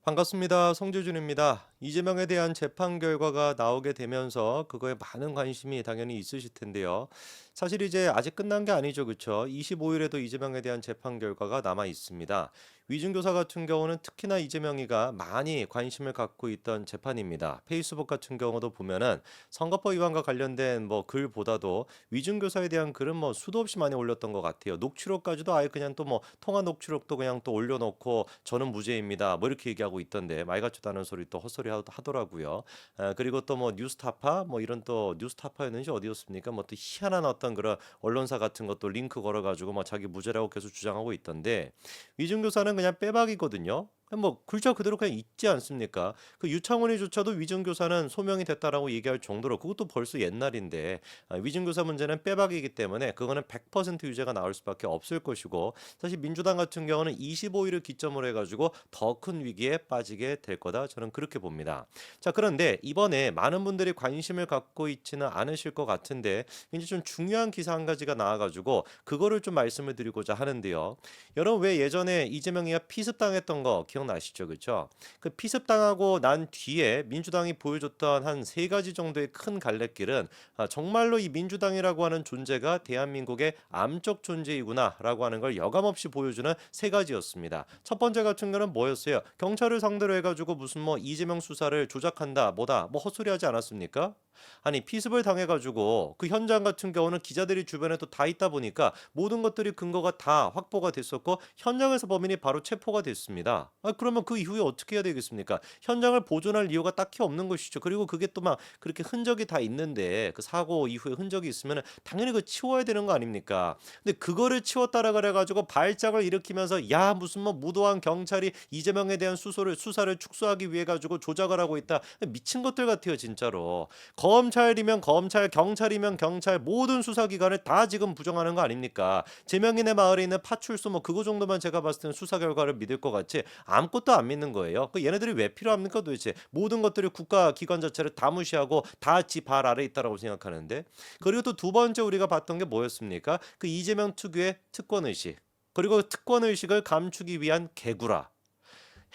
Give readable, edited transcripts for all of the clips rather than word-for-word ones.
반갑습니다. 성재준입니다. 이재명에 대한 재판 결과가 나오게 되면서 그거에 많은 관심이 당연히 있으실 텐데요. 사실 이제 아직 끝난 게 아니죠. 그쵸? 25일에도 이재명에 대한 재판 결과가 남아 있습니다. 위중교사 같은 경우는 특히나 이재명이가 많이 관심을 갖고 있던 재판입니다. 페이스북 같은 경우도 보면은 선거법 위반과 관련된 뭐 글보다도 위중교사에 대한 글은 뭐 수도 없이 많이 올렸던 것 같아요. 녹취록까지도 아예 그냥 또 뭐 통화 녹취록도 그냥 또 올려놓고 저는 무죄입니다. 뭐 이렇게 얘기하고 있던데 말 같지도 않은 소리 또 헛소리 하더라고요. 그리고 또 뭐 뉴스타파 뭐 이런 또 뉴스타파였는지 어디였습니까? 뭐 또 희한한 어떤 그런 언론사 같은 것도 링크 걸어가지고 뭐 자기 무죄라고 계속 주장하고 있던데 위중교사는 그냥 빼박이거든요. 뭐 글자 그대로 그냥 있지 않습니까? 그 유창훈이조차도 위중교사는 소명이 됐다라고 얘기할 정도로 그것도 벌써 옛날인데 위중교사 문제는 빼박이기 때문에 그거는 100% 유죄가 나올 수밖에 없을 것이고 사실 민주당 같은 경우는 25일을 기점으로 해가지고 더 큰 위기에 빠지게 될 거다 저는 그렇게 봅니다. 자, 그런데 이번에 많은 분들이 관심을 갖고 있지는 않으실 것 같은데 이제 좀 중요한 기사 한 가지가 나와가지고 그거를 좀 말씀을 드리고자 하는데요. 여러분 왜 예전에 이재명이가 피습당했던 거 기억나시죠? 그렇죠? 그 피습당하고 난 뒤에 민주당이 보여줬던 한 세 가지 정도의 큰 갈래길은 정말로 이 민주당이라고 하는 존재가 대한민국의 암적 존재이구나라고 하는 걸 여감없이 보여주는 세 가지였습니다. 첫 번째 같은 거는 뭐였어요? 경찰을 상대로 해가지고 무슨 뭐 이재명 수사를 조작한다 뭐다 뭐 헛소리하지 않았습니까? 아니 피습을 당해가지고 그 현장 같은 경우는 기자들이 주변에 또 다 있다 보니까 모든 것들이 근거가 다 확보가 됐었고 현장에서 범인이 바로 체포가 됐습니다. 그러면 그 이후에 어떻게 해야 되겠습니까? 현장을 보존할 이유가 딱히 없는 것이죠. 그리고 그게 또 막 그렇게 흔적이 다 있는데 그 사고 이후에 흔적이 있으면 당연히 그 치워야 되는 거 아닙니까? 근데 그거를 치웠다라 그래가지고 발작을 일으키면서 야 무슨 뭐 무도한 경찰이 이재명에 대한 수사를 축소하기 위해 가지고 조작을 하고 있다. 미친 것들 같아요 진짜로. 검찰이면 검찰, 경찰이면 경찰 모든 수사기관을 다 지금 부정하는 거 아닙니까? 제명인의 마을에 있는 파출소 뭐 그거 정도만 제가 봤을 때는 수사 결과를 믿을 것 같지 아무것도 안 믿는 거예요. 그 얘네들이 왜 필요합니까 도대체? 모든 것들을 국가 기관 자체를 다 무시하고 다 지 발 아래 있다라고 생각하는데 그리고 또 두 번째 우리가 봤던 게 뭐였습니까? 그 이재명 특유의 특권 의식. 그리고 특권 의식을 감추기 위한 개구라.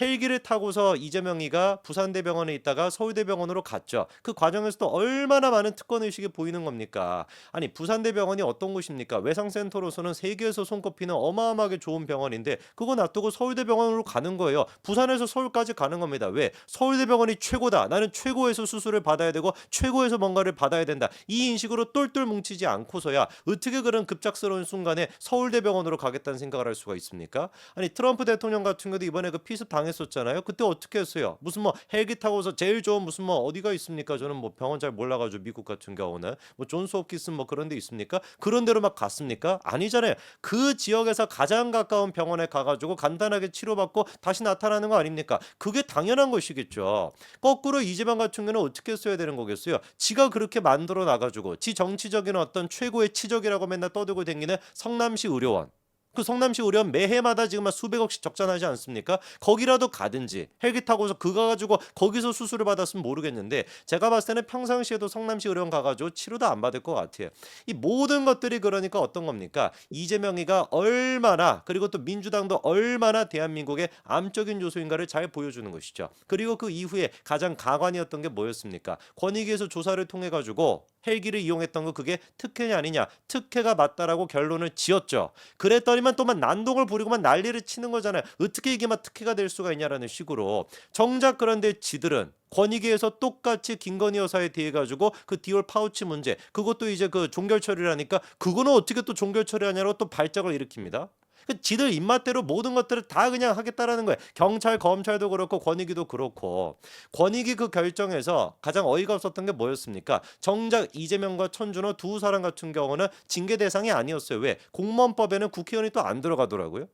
헬기를 타고서 이재명이가 부산대병원에 있다가 서울대병원으로 갔죠. 그 과정에서도 얼마나 많은 특권 의식이 보이는 겁니까? 아니 부산대병원이 어떤 곳입니까? 외상센터로서는 세계에서 손꼽히는 어마어마하게 좋은 병원인데 그거 놔두고 서울대병원으로 가는 거예요. 부산에서 서울까지 가는 겁니다. 왜? 서울대병원이 최고다. 나는 최고에서 수술을 받아야 되고 최고에서 뭔가를 받아야 된다. 이 인식으로 똘똘 뭉치지 않고서야 어떻게 그런 급작스러운 순간에 서울대병원으로 가겠다는 생각을 할 수가 있습니까? 아니 트럼프 대통령 같은 경우도 이번에 그 피습 당했었잖아요. 그때 어떻게 했어요? 무슨 뭐 헬기 타고서 제일 좋은 무슨 뭐 어디가 있습니까? 저는 뭐 병원 잘 몰라가지고 미국 같은 경우는 뭐 존스 홉킨스 뭐 그런 데 있습니까? 그런 데로 막 갔습니까? 아니잖아요. 그 지역에서 가장 가까운 병원에 가가지고 간단하게 치료받고 다시 나타나는 거 아닙니까? 그게 당연한 것이겠죠. 거꾸로 이재명 같은 경우는 어떻게 했어야 되는 거겠어요? 지가 그렇게 만들어 나가지고 지 정치적인 어떤 최고의 치적이라고 맨날 떠들고 다니는 성남시 의료원 그 성남시 의료원 매해마다 지금 막 수백억씩 적자나지 않습니까? 거기라도 가든지 헬기 타고서 그거 가지고 거기서 수술을 받았으면 모르겠는데 제가 봤을 때는 평상시에도 성남시 의료원 가가지고 치료도 안 받을 것 같아요. 이 모든 것들이 그러니까 어떤 겁니까? 이재명이가 얼마나 그리고 또 민주당도 얼마나 대한민국의 암적인 요소인가를 잘 보여주는 것이죠. 그리고 그 이후에 가장 가관이었던 게 뭐였습니까? 권익위에서 조사를 통해 가지고 헬기를 이용했던 거 그게 특혜냐 아니냐 특혜가 맞다라고 결론을 지었죠. 그랬더니만 또만 난동을 부리고만 난리를 치는 거잖아요. 어떻게 이게 막 특혜가 될 수가 있냐라는 식으로 정작 그런데 지들은 권익위에서 똑같이 김건희 여사에 대해 가지고 그 디올 파우치 문제 그것도 이제 그 종결 처리라니까 그거는 어떻게 또 종결 처리하냐고 또 발작을 일으킵니다. 그 지들 입맛대로 모든 것들을 다 그냥 하겠다라는 거예요. 경찰, 검찰도 그렇고 권익위도 그렇고 권익위 그 결정에서 가장 어이가 없었던 게 뭐였습니까? 정작 이재명과 천준호 두 사람 같은 경우는 징계 대상이 아니었어요. 왜? 공무원법에는 국회의원이 또 안 들어가더라고요.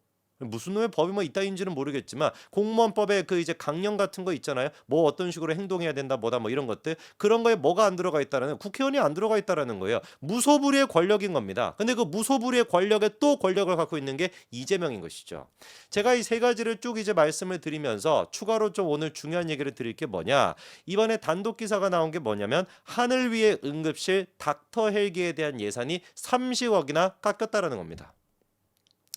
무슨 놈의 법이 뭐 있다인지는 모르겠지만 공무원법에 그 이제 강령 같은 거 있잖아요. 뭐 어떤 식으로 행동해야 된다 뭐다 뭐 이런 것들 그런 거에 뭐가 안 들어가 있다라는 국회의원이 안 들어가 있다라는 거예요. 무소불위의 권력인 겁니다. 근데 그 무소불위의 권력에 또 권력을 갖고 있는 게 이재명인 것이죠. 제가 이 세 가지를 쭉 이제 말씀을 드리면서 추가로 좀 오늘 중요한 얘기를 드릴 게 뭐냐 이번에 단독 기사가 나온 게 뭐냐면 하늘 위의 응급실 닥터 헬기에 대한 예산이 30억이나 깎였다라는 겁니다.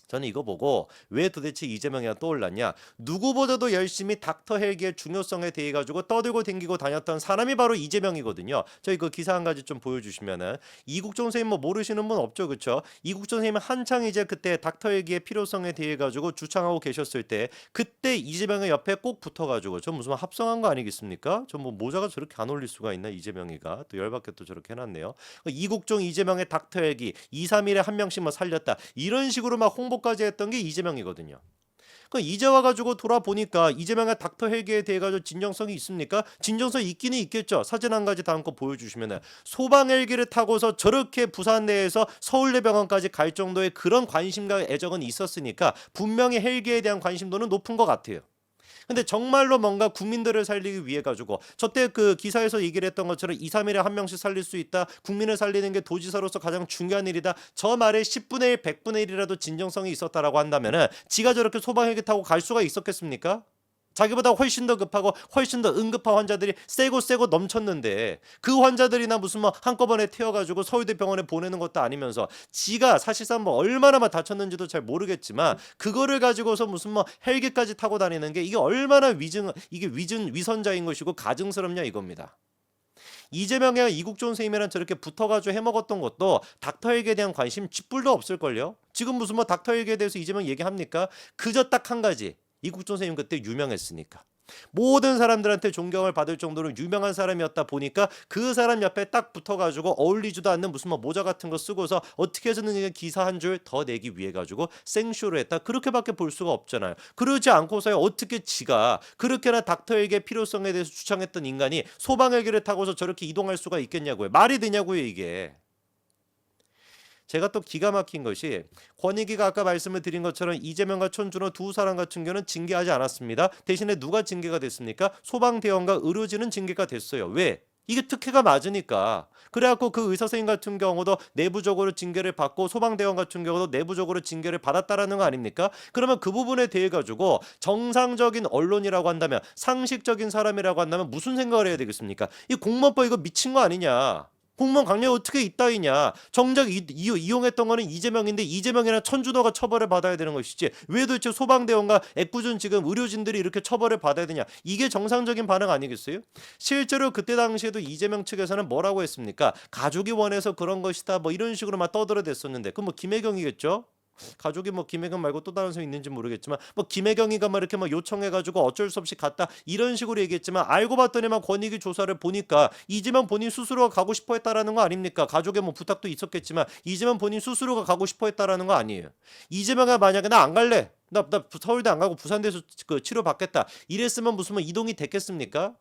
저는 이거 보고 왜 도대체 이재명이가 떠올랐냐? 누구보다도 열심히 닥터 헬기의 중요성에 대해 가지고 떠들고 댕기고 다녔던 사람이 바로 이재명이거든요. 저희 그 기사 한 가지 좀 보여주시면은 이국종 선생님 뭐 모르시는 분 없죠, 그렇죠? 이국종 선생님은 한창 이제 그때 닥터 헬기의 필요성에 대해 가지고 주창하고 계셨을 때 그때 이재명의 옆에 꼭 붙어가지고 저 무슨 합성한 거 아니겠습니까? 저 뭐 모자가 저렇게 안 어울릴 수가 있나 이재명이가 또 열받게 또 저렇게 해놨네요. 이국종 이재명의 닥터 헬기 2, 3일에 한 명씩 뭐 살렸다 이런 식으로 막 홍보까지 했던 게 이재명이거든요. 그 이제 와가지고 돌아보니까 이재명의 닥터 헬기에 대해 가지고 진정성이 있습니까? 진정성이 있기는 있겠죠. 사진 한 가지 다음 거 보여주시면은 소방 헬기를 타고서 저렇게 부산 내에서 서울대병원까지 갈 정도의 그런 관심과 애정은 있었으니까 분명히 헬기에 대한 관심도는 높은 것 같아요. 근데 정말로 뭔가 국민들을 살리기 위해 가지고 저때 그 기사에서 얘기를 했던 것처럼 2, 3일에 한 명씩 살릴 수 있다. 국민을 살리는 게 도지사로서 가장 중요한 일이다. 저 말에 10분의 1, 100분의 1이라도 진정성이 있었다라고 한다면은 지가 저렇게 소방헬기 타고 갈 수가 있었겠습니까? 자기보다 훨씬 더 급하고 훨씬 더 응급한 환자들이 세고 넘쳤는데 그 환자들이나 무슨 뭐 한꺼번에 태워가지고 서울대병원에 보내는 것도 아니면서 지가 사실상 뭐 얼마나 다쳤는지도 잘 모르겠지만 그거를 가지고서 무슨 뭐 헬기까지 타고 다니는 게 이게 얼마나 위선자인 것이고 가증스럽냐 이겁니다. 이재명이랑 이국종 선생님이랑 저렇게 붙어가지고 해먹었던 것도 닥터 헬기에 대한 관심 쥐뿔도 없을걸요. 지금 무슨 뭐 닥터 헬기에 대해서 이재명 얘기합니까? 그저 딱 한 가지. 이국종 선생님 그때 유명했으니까 모든 사람들한테 존경을 받을 정도로 유명한 사람이었다 보니까 그 사람 옆에 딱 붙어가지고 어울리지도 않는 무슨 뭐 모자 같은 거 쓰고서 어떻게 해서는 기사 한 줄 더 내기 위해 가지고 생쇼를 했다 그렇게밖에 볼 수가 없잖아요. 그러지 않고서야 어떻게 지가 그렇게나 닥터에게 필요성에 대해서 주창했던 인간이 소방헬기를 타고서 저렇게 이동할 수가 있겠냐고요. 말이 되냐고요 이게. 제가 또 기가 막힌 것이 권익위가 아까 말씀을 드린 것처럼 이재명과 천준호 두 사람 같은 경우는 징계하지 않았습니다. 대신에 누가 징계가 됐습니까? 소방대원과 의료진은 징계가 됐어요. 왜? 이게 특혜가 맞으니까. 그래갖고 그 의사 선생님 같은 경우도 내부적으로 징계를 받고 소방대원 같은 경우도 내부적으로 징계를 받았다라는 거 아닙니까? 그러면 그 부분에 대해 가지고 정상적인 언론이라고 한다면 상식적인 사람이라고 한다면 무슨 생각을 해야 되겠습니까? 이 공무원법 이거 미친 거 아니냐? 공무원 강력 어떻게 이따위냐? 정작 이용했던 거는 이재명인데 이재명이나 천준호가 처벌을 받아야 되는 것이지 왜 도대체 소방대원과 애꿎은 지금 의료진들이 이렇게 처벌을 받아야 되냐? 이게 정상적인 반응 아니겠어요? 실제로 그때 당시에도 이재명 측에서는 뭐라고 했습니까? 가족이 원해서 그런 것이다 뭐 이런 식으로 막 떠들어댔었는데 그럼 뭐 김혜경이겠죠? 가족이 뭐 김혜경 말고 또 다른 사람이 있는지 모르겠지만 뭐 김혜경이가 막 이렇게 막 요청해가지고 어쩔 수 없이 갔다 이런 식으로 얘기했지만 알고 봤더니만 권익위 조사를 보니까 이재명 본인 스스로가 가고 싶어했다라는 거 아닙니까? 가족의 뭐 부탁도 있었겠지만 이재명 본인 스스로가 가고 싶어했다라는 거 아니에요. 이재명이 만약에 나 안 갈래, 나 서울대 안 가고 부산대에서 그 치료 받겠다 이랬으면 무슨 뭐 이동이 됐겠습니까?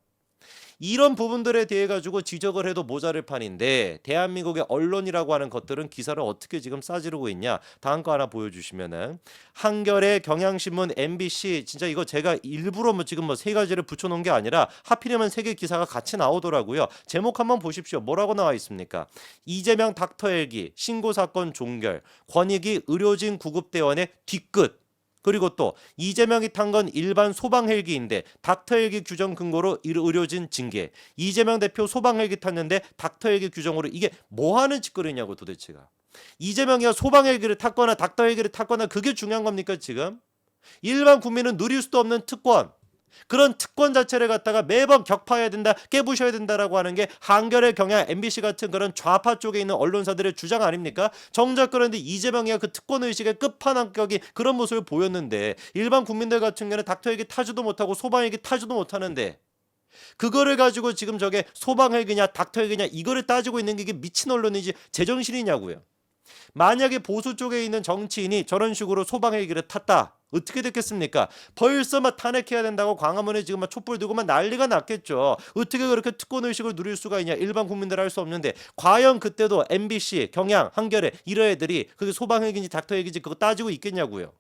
이런 부분들에 대해 가지고 지적을 해도 모자랄 판인데 대한민국의 언론이라고 하는 것들은 기사를 어떻게 지금 싸지르고 있냐. 다음 거 하나 보여주시면은 한겨레, 경향신문, MBC 진짜 이거 제가 일부러 뭐 지금 뭐 세 가지를 붙여놓은 게 아니라 하필이면 세 개 기사가 같이 나오더라고요. 제목 한번 보십시오. 뭐라고 나와 있습니까? 이재명 닥터 헬기 신고 사건 종결, 권익위 의료진 구급대원의 뒤끝. 그리고 또 이재명이 탄 건 일반 소방 헬기인데 닥터 헬기 규정 근거로 의료진 징계. 이재명 대표 소방 헬기 탔는데 닥터 헬기 규정으로 이게 뭐 하는 짓거리냐고 도대체가. 이재명이가 소방 헬기를 탔거나 닥터 헬기를 탔거나 그게 중요한 겁니까 지금? 일반 국민은 누릴 수도 없는 특권. 그런 특권 자체를 갖다가 매번 격파해야 된다, 깨부셔야 된다라고 하는 게 한겨레, 경향, MBC 같은 그런 좌파 쪽에 있는 언론사들의 주장 아닙니까? 정작 그런데 이재명이가 그 특권 의식의 끝판왕격이 그런 모습을 보였는데 일반 국민들 같은 경우는 닥터헬기 타지도 못하고 소방헬기 타지도 못하는데 그거를 가지고 지금 저게 소방헬기냐 닥터헬기냐 이거를 따지고 있는 게 이게 미친 언론이지 제정신이냐고요. 만약에 보수 쪽에 있는 정치인이 저런 식으로 소방헬기를 탔다. 어떻게 됐겠습니까? 벌써 막 탄핵해야 된다고 광화문에 지금 막 촛불 들고 막 난리가 났겠죠. 어떻게 그렇게 특권 의식을 누릴 수가 있냐? 일반 국민들 할 수 없는데 과연 그때도 MBC, 경향, 한겨레 이런 애들이 그게 소방헬기인지 닥터헬기인지 그거 따지고 있겠냐고요.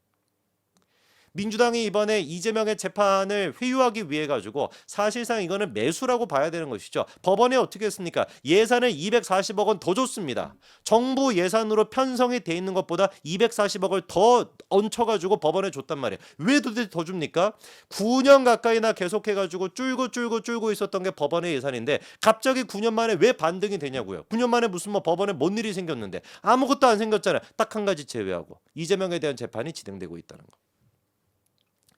민주당이 이번에 이재명의 재판을 회유하기 위해 가지고 사실상 이거는 매수라고 봐야 되는 것이죠. 법원이 어떻게 했습니까? 예산을 240억 원 더 줬습니다. 정부 예산으로 편성이 돼 있는 것보다 240억을 더 얹혀가지고 법원에 줬단 말이에요. 왜 도대체 더 줍니까? 9년 가까이나 계속해가지고 줄고 있었던 게 법원의 예산인데 갑자기 9년 만에 왜 반등이 되냐고요. 9년 만에 무슨 뭐 법원에 뭔 일이 생겼는데 아무것도 안 생겼잖아요. 딱 한 가지 제외하고 이재명에 대한 재판이 진행되고 있다는 거.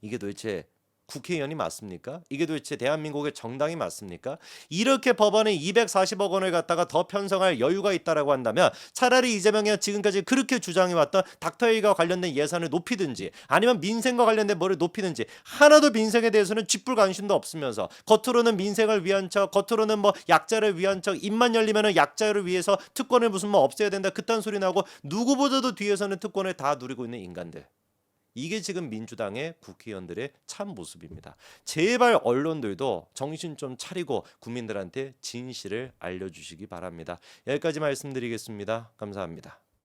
이게 도대체 국회의원이 맞습니까? 이게 도대체 대한민국의 정당이 맞습니까? 이렇게 법원에 240억 원을 갖다가 더 편성할 여유가 있다라고 한다면 차라리 이재명이 지금까지 그렇게 주장해왔던 닥터에이와 관련된 예산을 높이든지 아니면 민생과 관련된 뭐를 높이든지 하나도 민생에 대해서는 쥐뿔 관심도 없으면서 겉으로는 민생을 위한 척 겉으로는 뭐 약자를 위한 척 입만 열리면은 약자를 위해서 특권을 무슨 뭐 없애야 된다 그딴 소리 나고 누구보다도 뒤에서는 특권을 다 누리고 있는 인간들. 이게 지금 민주당의 국회의원들의 참 모습입니다. 제발 언론들도 정신 좀 차리고 국민들한테 진실을 알려주시기 바랍니다. 여기까지 말씀드리겠습니다. 감사합니다.